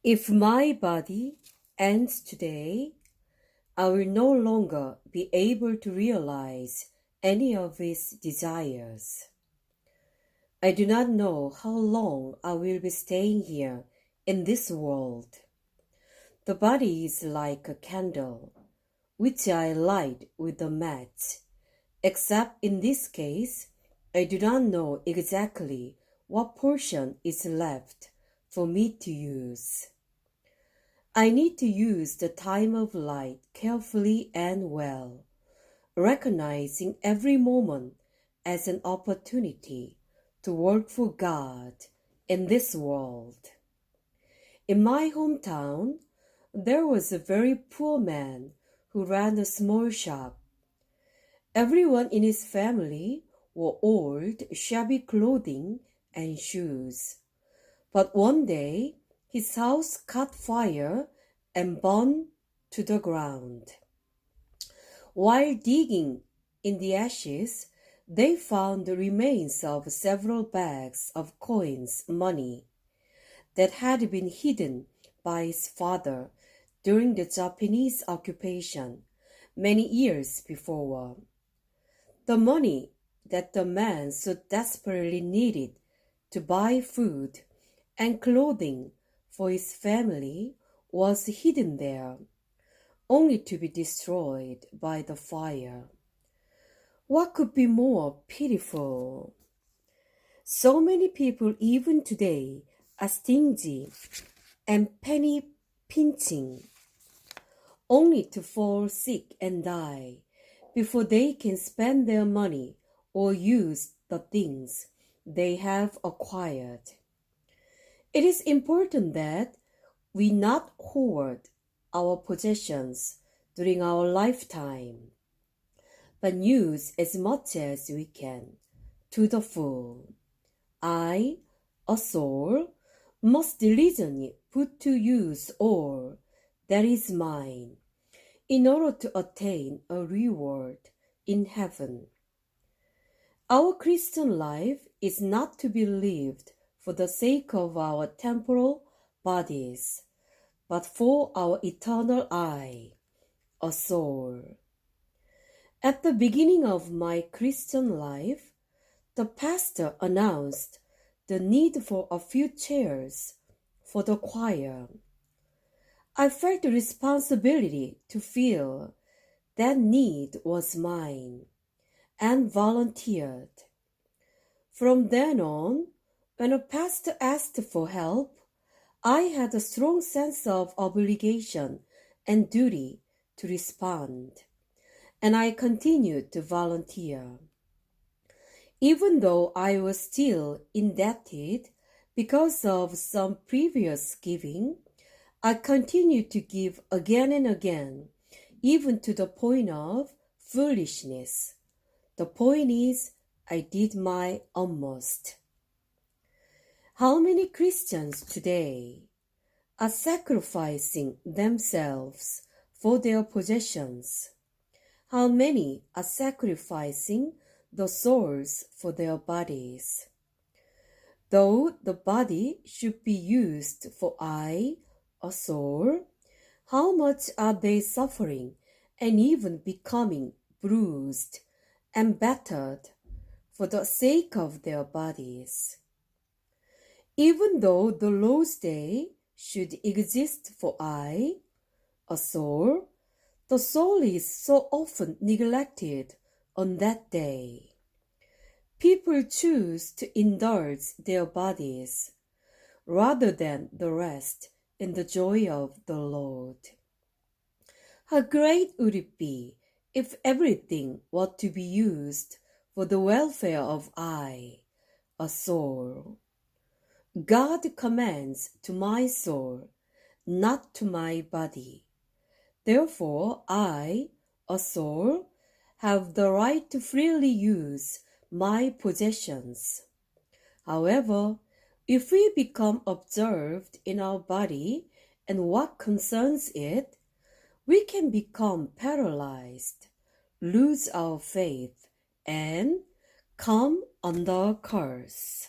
If my body ends today, I will no longer be able to realize any of its desires. I do not know how long I will be staying here in this world. The body is like a candle, which I light with a match, except in this case, I do not know exactly what portion is left for me to use. I need to use the time of light carefully and well, recognizing every moment as an opportunity to work for God in this world. In my hometown, there was a very poor man who ran a small shop. Everyone in his family wore old, shabby clothing and shoes. But one day, his house caught fire and burned to the ground. While digging in the ashes, they found the remains of several bags of coins, money, that had been hidden by his father during the Japanese occupation many years before. The money that the man so desperately needed to buy food and clothing for his family was hidden there, only to be destroyed by the fire. What could be more pitiful? So many people, even today, are stingy and penny pinching, only to fall sick and die before they can spend their money or use the things they have acquired. It is important that we not hoard our possessions during our lifetime, but use as much as we can to the full. I, a soul, must diligently put to use all that is mine in order to attain a reward in heaven. Our Christian life is not to be lived for the sake of our temporal bodies, but for our eternal I, a soul. At the beginning of my Christian life, the pastor announced the need for a few chairs for the choir. I felt the responsibility to feel that need was mine and volunteered. From then on, when a pastor asked for help, I had a strong sense of obligation and duty to respond, and I continued to volunteer. Even though I was still indebted because of some previous giving, I continued to give again and again, even to the point of foolishness. The point is, I did my utmost. How many Christians today are sacrificing themselves for their possessions? How many are sacrificing the souls for their bodies? Though the body should be used for I, a soul, how much are they suffering and even becoming bruised and battered for the sake of their bodies? Even though the Lord's Day should exist for I, a soul, the soul is so often neglected on that day. People choose to indulge their bodies rather than the rest in the joy of the Lord. How great would it be if everything were to be used for the welfare of I, a soul? God commands to my soul, not to my body. Therefore, I, a soul, have the right to freely use my possessions. However, if we become absorbed in our body and what concerns it, we can become paralyzed, lose our faith, and come under curse.